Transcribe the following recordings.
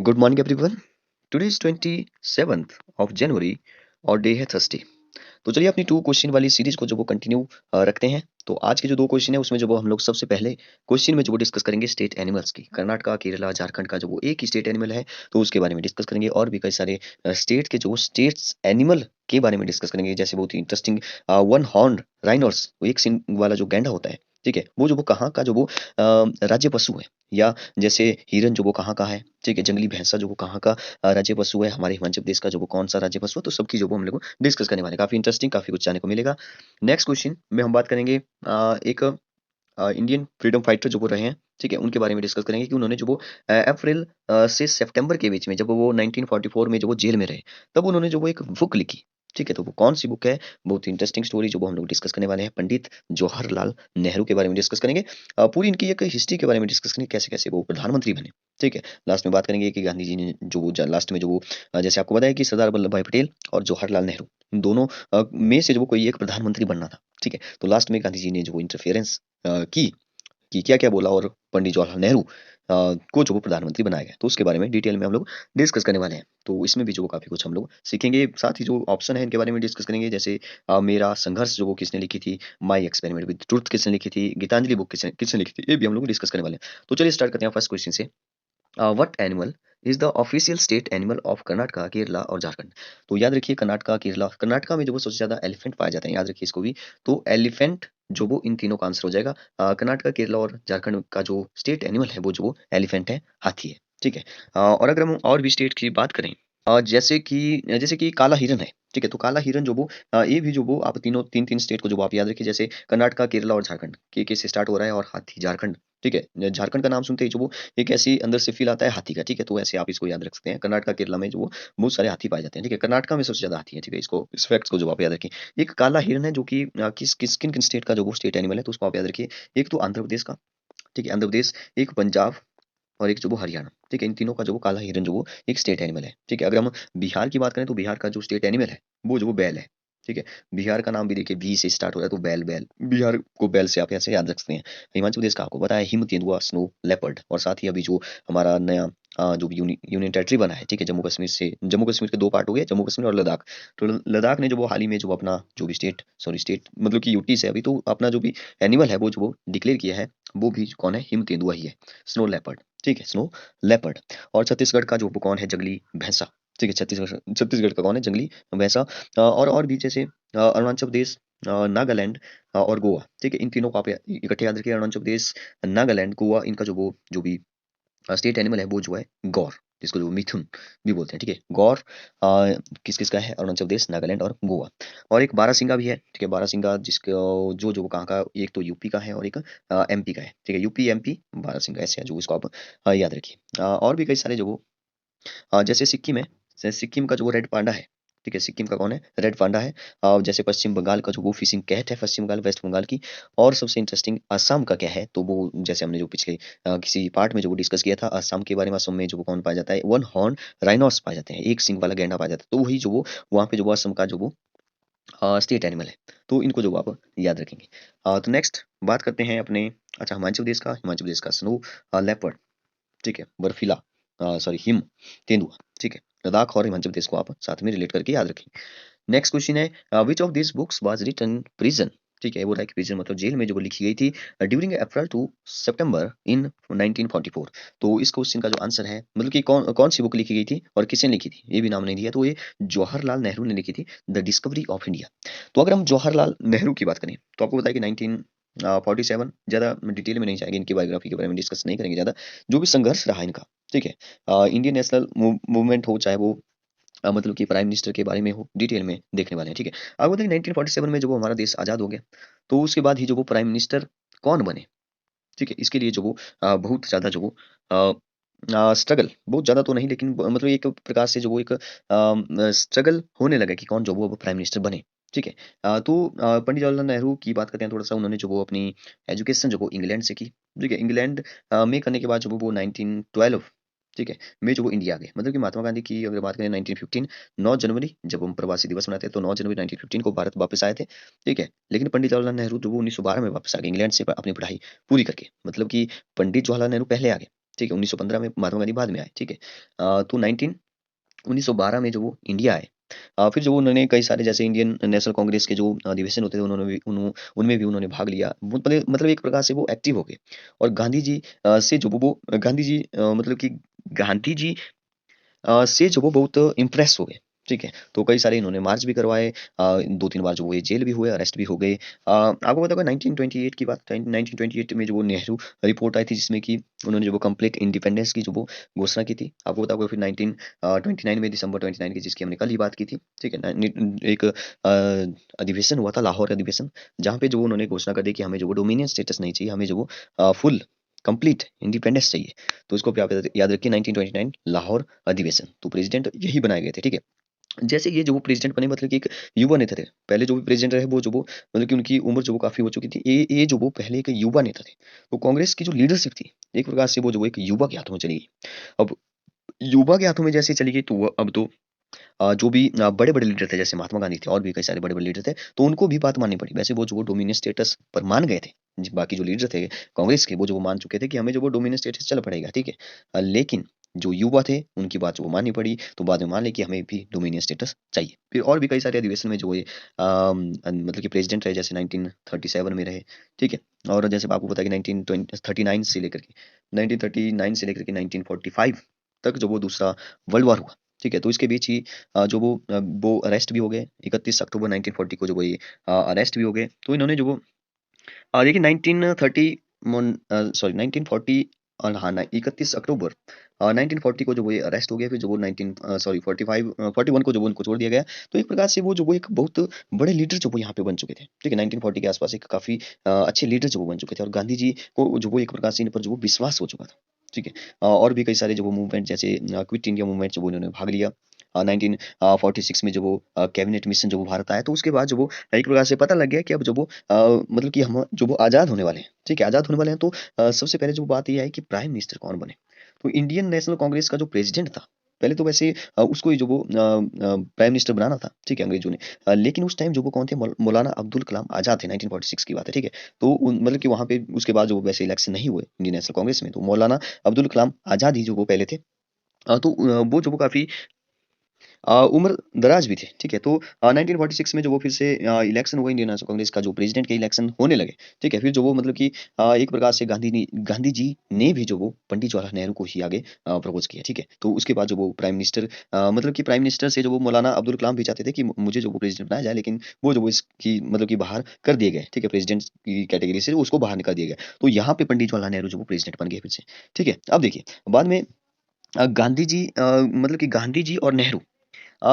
Good morning everyone. Today is 27th of January और day है Thursday. तो चलिए अपनी टू क्वेश्चन वाली सीरीज को जो वो कंटिन्यू रखते हैं। तो आज के जो दो क्वेश्चन है उसमें जो वो हम लोग सबसे पहले क्वेश्चन में जो वो डिस्कस करेंगे स्टेट एनिमल्स की। कर्नाटका, केरला, झारखंड का जो वो एक ही स्टेट एनिमल है तो उसके बारे में डिस्कस करेंगे, और भी कई सारे स्टेट के जो स्टेट्स एनिमल के बारे में डिस्कस करेंगे। जैसे बहुत ही इंटरेस्टिंग वन हॉर्न राइनोस, वो एक सिंग वाला जो गैंडा होता है, ठीक है, वो जो वो कहाँ का जो वो राज्य पशु है। या जैसे हिरन जो वो कहाँ का है, ठीक है, जंगली भैंसा जो वो कहाँ का राज्य पशु है, हमारे हिमाचल प्रदेश का जो वो कौन सा राज्य पशु है। तो सबकी जो वो हम लोग डिस्कस करने वाले हैं। काफी इंटरेस्टिंग, काफी कुछ जानने को मिलेगा। नेक्स्ट क्वेश्चन में हम बात करेंगे एक इंडियन फ्रीडम फाइटर जो वो रहे हैं, ठीक है, उनके बारे में डिस्कस करेंगे कि उन्होंने जो वो अप्रैल से सितंबर के बीच में जब वो 1944 में जो वो जेल में रहे, तब उन्होंने जो वो एक बुक लिखी, ठीक है। तो वो कौन सी बुक है, बहुत ही इंटरेस्टिंग स्टोरी जो वो हम लोग डिस्कस करने वाले हैं। पंडित जवाहरलाल नेहरू के बारे में डिस्कस करेंगे। पूरी इनकी एक हिस्ट्री के बारे में डिस्कस करेंगे, कैसे कैसे वो प्रधानमंत्री बने, ठीक है। लास्ट में बात करेंगे कि गांधी जी ने जो वो लास्ट में जो वो जैसे आपको बताया कि सरदार वल्लभ भाई पटेल और जवाहरलाल नेहरू, इन दोनों में से जो वो कोई एक प्रधानमंत्री बनना था, ठीक है। तो लास्ट में गांधी जी ने जो इंटरफेरेंस की कि क्या-क्या बोला, और पंडित जवाहरलाल नेहरू को जो वो प्रधानमंत्री बनाया गया। तो उसके बारे में डिटेल में हम लोग डिस्कस करने वाले हैं। तो इसमें भी जो काफ़ी कुछ हम लोग सीखेंगे। साथ ही जो ऑप्शन है इनके बारे में डिस्कस करेंगे। जैसे मेरा संघर्ष जो वो किसने लिखी थी, माय एक्सपेरिमेंट विद ट्रुथ किसने लिखी थी, गीतांजलि बुक किसने किसने लिखी थी, ये भी हम लोग डिस्कस करने वाले हैं। तो चलिए स्टार्ट करते हैं फर्स्ट क्वेश्चन से। What animal is the official state animal of Karnataka, Kerala और झारखंड। तो याद रखिए कर्नाटका, केरला, कर्नाटका में जो वो सबसे ज्यादा एलिफेंट पाए जाते हैं, याद रखिए इसको भी। तो एलिफेंट जो वो इन तीनों का आंसर हो जाएगा। कर्नाटका, केरला और झारखंड का जो स्टेट एनिमल है वो जो वो एलिफेंट है, हाथी है, ठीक है। और अगर हम और भी स्टेट की बात करें, जैसे कि काला हिरन है, ठीक है। तो काला हिरन जो वो ये भी जो वो आप तीनों तीन तीन स्टेट को जो वो आप याद रखिए। जैसे कर्नाटका, केरला और झारखंड के से स्टार्ट हो रहा है, और हाथी झारखंड, ठीक है। झारखंड का नाम सुनते ही जो वो एक ऐसी अंदर से फील आता है हाथी का, ठीक है। तो ऐसे आप इसको याद रख सकते हैं। कर्नाटका, केरला में जो वो बहुत सारे हाथी पाए जाते हैं, ठीक है। कर्नाटका में सबसे ज्यादा हाथी है, ठीक है। इसको इस फैक्ट्स को जो आप याद रखें। एक काला हिरन है जो कि किन किन स्टेट का जो वो स्टेट एनिमल है, तो उसको आप याद रखिए। एक तो आंध्र प्रदेश का, ठीक है, आंध्र प्रदेश, एक पंजाब, और एक जो वो हरियाणा, ठीक है। इन तीनों का जो वो काला हिरन जो वो एक स्टेट एनिमल है, ठीक है। अगर हम बिहार की बात करें तो बिहार का जो स्टेट एनिमल है वो जो वो बैल है, ठीक है। बिहार का नाम भी देखिए बी से स्टार्ट हो रहा है, तो बैल बैल, बिहार को बैल से आप ऐसे याद रख सकते हैं। हिमाचल प्रदेश का आपको पता है हिम तेंदुआ, स्नो लेपर्ड। और साथ ही अभी जो हमारा नया जो यूनियन टेरिटरी बना है, ठीक है, जम्मू कश्मीर के दो पार्ट हो गए, जम्मू कश्मीर और लद्दाख। तो लद्दाख ने जो वो हाल ही में जो अपना जो भी स्टेट मतलब कि यूटी से अभी तो अपना जो भी एनिमल है वो जो वो डिक्लेयर किया है, वो भी कौन है, हिम तेंदुआ ही है, स्नो लेपर्ड, ठीक है, स्नो लेपर्ड। और छत्तीसगढ़ का जो वो कौन है, जंगली भैंसा, ठीक है। छत्तीसगढ़ का कौन है, जंगली भैंसा। और भी जैसे अरुणाचल प्रदेश, नागालैंड और गोवा, ठीक है। इन तीनों को आप इकट्ठे याद रखिए। अरुणाचल प्रदेश, नागालैंड, गोवा, इनका जो भी स्टेट एनिमल है वो जो है गौर, जिसको जो मिथुन भी बोलते हैं, ठीक है। गौर किस किस का है, अरुणाचल प्रदेश, नागालैंड और गोवा। और एक बारहसिंगा भी है, ठीक है। बारहसिंगा जिसको जो जो कहाँ का, एक तो यूपी का है और एक एमपी का है, ठीक है। यूपी एमपी बारहसिंगा, ऐसे है जो इसको आप याद रखिए। और भी कई सारे जो वो जैसे सिक्किम है, जैसे सिक्किम का जो वो रेड पांडा है, ठीक है। सिक्किम का कौन है, रेड पांडा है। जैसे पश्चिम बंगाल का जो वो फिशिंग कैट है, पश्चिम बंगाल, वेस्ट बंगाल की। और सबसे इंटरेस्टिंग असम का क्या है, तो वो जैसे हमने जो पिछले किसी पार्ट में जो वो डिस्कस किया था असम के बारे में। असम में जो वो कौन पाया जाता है, वन हॉर्न राइनोस पाए जाते हैं, एक सिंग वाला गैंडा पाया जाता है। तो वही जो वो वहाँ पे जो वो असम का जो वो स्टेट एनिमल है। तो इनको जो आप याद रखेंगे। तो नेक्स्ट बात करते हैं अपने, अच्छा, हिमाचल प्रदेश का स्नो लेपर्ड, ठीक है, बर्फीला, सॉरी, हिम तेंदुआ, ठीक है। लद्दाख और हिमाचल प्रदेश को आप साथ में रिलेट करके याद रखें। नेक्स्ट क्वेश्चन है which of this books was written prison, ठीक है। वो है प्रिजन मतलब जेल में जो वो लिखी गई थी ड्यूरिंग अप्रैल टू सितंबर इन 1944। तो इस क्वेश्चन का जो आंसर है, मतलब कि कौन कौन सी बुक लिखी गई थी और किसने लिखी थी, ये भी नाम नहीं दिया। तो ये जवाहरलाल नेहरू ने लिखी थी, द डिस्कवरी ऑफ इंडिया। तो अगर हम जवाहरलाल नेहरू की बात करें तो आपको बताया कि 1947, ज़्यादा डिटेल में नहीं जाएंगे, इनकी बायोग्राफी के बारे में डिस्कस नहीं करेंगे ज़्यादा। जो भी संघर्ष रहा इनका, ठीक है, इंडियन नेशनल मूवमेंट हो, चाहे वो मतलब कि प्राइम मिनिस्टर के बारे में हो, डिटेल में देखने वाले हैं, ठीक है। अब बताइए 1947 में जब वो हमारा देश आज़ाद हो गया, तो उसके बाद ही जो वो प्राइम मिनिस्टर कौन बने, ठीक है। इसके लिए जो वो बहुत ज़्यादा जो वो स्ट्रगल, बहुत ज़्यादा तो नहीं लेकिन मतलब एक प्रकार से जो वो एक स्ट्रगल होने लगा कि कौन जो वो प्राइम मिनिस्टर बने, ठीक है। तो पंडित जवाहरलाल नेहरू की बात करते हैं थोड़ा सा। उन्होंने जो वो अपनी एजुकेशन जो वो इंग्लैंड से की, ठीक है। इंग्लैंड में करने के बाद जो वो 1912, ठीक है, में जो वो इंडिया आ गए। मतलब कि महात्मा गांधी की अगर बात करें 1915, 9 जनवरी जब हम प्रवासी दिवस मनाते हैं, तो 9 जनवरी 1915 को भारत वापस आए थे, ठीक है। लेकिन पंडित जवाहरलाल नेहरू जो वो 1912 में वापस आ गए इंग्लैंड से अपनी पढ़ाई पूरी करके। मतलब कि पंडित जवाहरलाल नेहरू पहले आ गए, ठीक है, 1915 में महात्मा गांधी बाद में आए, ठीक है। तो 1912 में जो वो इंडिया आए, फिर जो उन्होंने कई सारे जैसे इंडियन नेशनल कांग्रेस के जो अधिवेशन होते थे उन्होंने भी उनमें भी उन्होंने भाग लिया। मतलब एक प्रकार से वो एक्टिव हो गए और गांधी जी से जो वो गांधी जी मतलब कि गांधी जी से जो वो बहुत इम्प्रेस हो गए, ठीक है। तो कई सारे इन्होंने मार्च भी करवाए, 2-3 बार जो वो ये जेल भी हुए, अरेस्ट भी हो गए। आपको पता होगा 1928 की बात, 1928 में जो वो नेहरू रिपोर्ट आई थी जिसमें कि उन्होंने जो वो कंप्लीट इंडिपेंडेंस की जो वो घोषणा की थी। आपको पता होगा फिर 1929 में दिसंबर 29 की, जिसकी हमने कल ही बात की थी, ठीक है। एक अधिवेशन हुआ था, लाहौर अधिवेशन, जहाँ पे जो उन्होंने घोषणा कर दी कि हमें जो वो डोमिनियन स्टेटस नहीं चाहिए, हमें जो वो फुल कंप्लीट इंडिपेंडेंस चाहिए। तो इसको भी आप याद रखिए, 1929 लाहौर अधिवेशन। तो प्रेसिडेंट यही बनाए गए थे, ठीक है। जैसे ये जो वो प्रेसिडेंट बने, मतलब कि एक युवा नेता थे। पहले जो भी प्रेसिडेंट रहे वो जो वो मतलब कि उनकी उम्र जो वो काफी हो चुकी थी। ये जो वो पहले एक युवा नेता थे। तो कांग्रेस की जो लीडरशिप थी, एक प्रकार से वो जो वो एक युवा के हाथों में चली गई। अब युवा के हाथों में जैसे चली गई, तो अब तो जो भी बड़े-बड़े लीडर थे, जैसे महात्मा गांधी थे और भी कई सारे बड़े-बड़े लीडर थे, तो उनको भी बात माननी पड़ी। वैसे वो जो वो डोमिनियन स्टेटस पर मान गए थे। बाकी जो लीडर थे कांग्रेस के, वो जो वो मान चुके थे कि हमें जो वो डोमिनियन स्टेटस चल पड़ेगा, ठीक है। लेकिन जो युवा थे उनकी बात जो वो माननी पड़ी, तो बाद में मान ली कि हमें भी डोमिनियन स्टेटस चाहिए। फिर और भी कई सारे अधिवेशन में जो ये मतलब कि प्रेसिडेंट रहे, जैसे 1937 में रहे, ठीक है। और जैसे आपको पता है कि 1939 से लेकर के 1939 से लेकर के 1945 तक जो वो दूसरा वर्ल्ड वॉर हुआ, ठीक है। तो इसके बीच ही वो अरेस्ट भी हो गए। 31 अक्टूबर 1940 को जो वो ये अरेस्ट भी हो गए। तो इन्होंने जो वो देखिए 31 अक्टूबर 1940 को जो वो ये अरेस्ट हो गए, फिर जो वो 19 सॉरी 45 41 को जो वो उनको छोड़ दिया गया। तो एक प्रकार से वो जो वो एक बहुत बड़े लीडर जो वो यहाँ पे बन चुके थे, ठीक है। 1940 के आसपास एक काफी अच्छे लीडर जो वो बन चुके थे और गांधी जी को जो वो एक प्रकार से इन पर जो वो विश्वास हो चुका था, ठीक है। और भी कई सारे जो वो मूवमेंट, जैसे क्विट इंडिया मूवमेंट जो वो इन्होंने भाग लिया। 1946 में जो वो कैबिनेट मिशन जो वो भारत आया, तो उसके बाद जो वो एक प्रकार से पता लग गया कि अब जो वो मतलब कि हम जो वो आज़ाद होने वाले हैं, ठीक है, आज़ाद होने वाले हैं। तो सबसे पहले जो बात ये आई कि प्राइम मिनिस्टर कौन बने। तो इंडियन नेशनल कांग्रेस का जो प्रेसिडेंट था, पहले तो वैसे उसको ही जो वो प्राइम मिनिस्टर बनाना था, ठीक है, अंग्रेजों ने। लेकिन उस टाइम जो वो कौन थे, मौलाना अब्दुल कलाम आज़ाद थे, 1946 की बात है, ठीक है। तो मतलब कि वहाँ पे उसके बाद जो वैसे इलेक्शन नहीं हुए इंडियन नेशनल कांग्रेस में, तो मौलाना अब्दुल कलाम आज़ाद ही जो वो पहले थे। तो वो जो वो काफ़ी उम्र दराज भी थे, ठीक है। तो 1946 में जो वो फिर से इलेक्शन हुआ इंडियन नेशनल कांग्रेस का, जो प्रेसिडेंट के इलेक्शन होने लगे, ठीक है। फिर जो वो मतलब कि एक प्रकार से गांधी जी ने भी जो वो पंडित जवाहरलाल नेहरू को ही आगे प्रपोज किया, ठीक है। तो उसके बाद जो वो प्राइम मिनिस्टर मतलब कि प्राइम मिनिस्टर से जो वो मौलाना अब्दुल कलाम भी चाहते थे कि मुझे जो वो प्रेसिडेंट बनाया जाए, लेकिन वो जो वो इसकी मतलब कि बाहर कर दिए गए, ठीक है। प्रेसिडेंट की कैटेगरी से उसको बाहर निकाल दिया गया। तो यहाँ पे पंडित जवाहरलाल नेहरू जो वो प्रेसिडेंट बन गए फिर से, ठीक है। अब देखिए बाद में गांधी जी मतलब कि गांधी जी और नेहरू,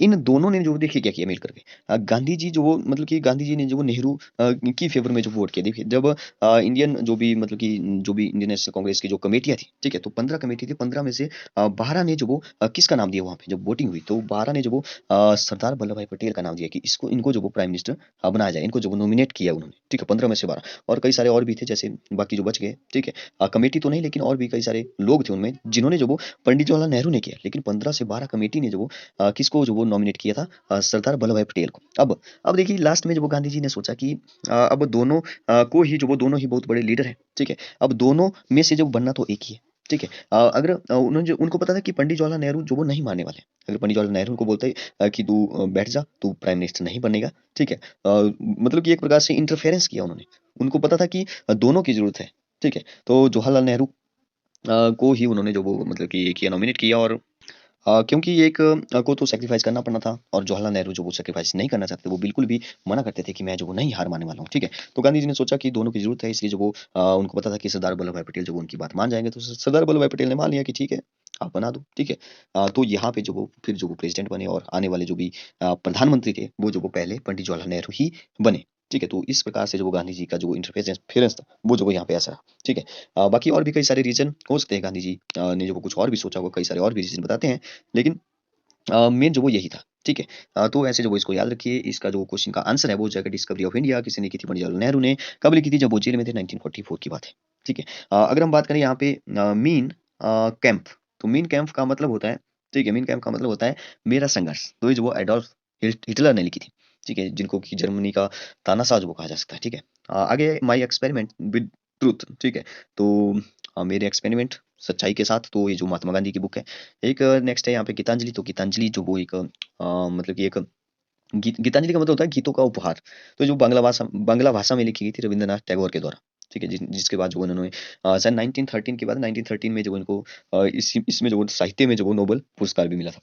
इन दोनों ने जो देखिए क्या किया मिल करके। गांधी जी जो वो मतलब कि गांधी जी ने जो वो नेहरू की फेवर में जो वोट किया। देखिए जब इंडियन जो भी मतलब कि जो भी इंडियन नेशनल कांग्रेस की जो कमेटियां थी, ठीक है। तो 15 कमेटी थी, 15 में से 12 ने जो वो किसका नाम दिया वहां पे जब वोटिंग हुई, तो 12 ने जो वो सरदार वल्लभ भाई पटेल का नाम दिया कि इसको इनको जो वो प्राइम मिनिस्टर बनाया जाए, इनको जो वो नॉमिनेट किया उन्होंने, ठीक है। 15 में से 12 और कई सारे और भी थे, जैसे बाकी जो बच गए, ठीक है। कमेटी तो नहीं, लेकिन और भी कई सारे लोग थे उनमें जिन्होंने जो वो पंडित जवाहरलाल नेहरू ने किया, लेकिन 15 से 12 कमेटी ने जो वो किसको जो वो नॉमिनेट किया था, सरदार वल्लभ भाई पटेल को। अब देखिए लास्ट में जो वो गांधी जी ने सोचा कि अब दोनों को ही जो वो दोनों ही बहुत बड़े लीडर हैं, ठीक है। अब दोनों में से जो बनना तो एक ही है, ठीक है। अगर उन्होंने उनको पता था कि पंडित जवाहरलाल नेहरू जो वो नहीं मानने वाले। अगर पंडित जवाहरलाल नेहरू को बोलते कि तू बैठ जा, तू प्राइम मिनिस्टर नहीं बनेगा, ठीक है। मतलब कि एक प्रकार से इंटरफेरेंस किया उन्होंने। उनको पता था कि दोनों की जरूरत है, ठीक है। तो जवाहरलाल नेहरू को ही उन्होंने जो वो मतलब कि किया, नॉमिनेट किया। और क्योंकि एक को तो सैक्रिफाइस करना पड़ना था और जवाहरलाल नेहरू जो वो सैक्रिफाइस नहीं करना चाहते, वो बिल्कुल भी मना करते थे कि मैं जो वो नहीं हार मानने वाला हूँ, ठीक है। तो गांधी जी ने सोचा कि दोनों की जरूरत है, इसलिए जो वो उनको पता था कि सरदार वल्लभ भाई पटेल जो वो उनकी बात मान जाएंगे। तो सरदार वल्लभ भाई पटेल ने मान लिया कि ठीक है, आप बना दो, ठीक है। तो यहाँ पे जो वो फिर जो वो प्रेसिडेंट बने और आने वाले जो भी प्रधानमंत्री थे, वो जो वो पहले पंडित जवाहरलाल नेहरू ही बने, ठीक है। तो इस प्रकार से जो वो गांधी जी का जो इंटरफेरेंस था, वो जो वो यहाँ पे ऐसा रहा, ठीक है। बाकी और भी कई सारे रीजन हो सकते हैं, गांधी जी ने जो वो कुछ और भी सोचा होगा, कई सारे और भी रीजन बताते हैं, लेकिन मेन जो वो यही था, ठीक है। तो ऐसे जो वो इसको याद रखिए, इसका जो क्वेश्चन का आंसर है वो हो जाएगा डिस्कवरी ऑफ इंडिया। किसने की थी? पंडित जवाहरलाल नेहरू ने। कब लिखी थी? जब वो जेल में थे, 1944 की बात है, ठीक है। अगर हम बात करें यहाँ पे मीन कैंप, तो मीन कैंप का मतलब होता है, ठीक है, मीन कैंप का मतलब होता है मेरा संघर्ष। तो ये जो वो एडोल्फ हिटलर ने लिखी थी, ठीक है, जिनको कि जर्मनी का तानाशाह जो वो कहा जा सकता है, ठीक है। आगे माई एक्सपेरिमेंट विद ट्रूथ, ठीक है। तो मेरे एक्सपेरिमेंट सच्चाई के साथ, तो ये जो महात्मा गांधी की बुक है। एक नेक्स्ट है यहाँ पे गीतांजलि, तो गीतांजलि जो वो एक मतलब कि एक गीतांजलि का मतलब होता है गीतों का उपहार। तो जो बांग्ला भाषा में लिखी गई थी रविंद्रनाथ टैगोर के द्वारा, ठीक है, जिसके बाद जो उन्होंने सन 1913 के बाद 1913 में जो उनको इसमें जो साहित्य में जो वो नोबेल पुरस्कार भी मिला था।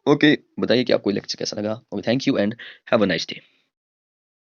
ओके, बताइए कि आपको लेक्चर कैसा लगा। Okay, thank you and have a nice day.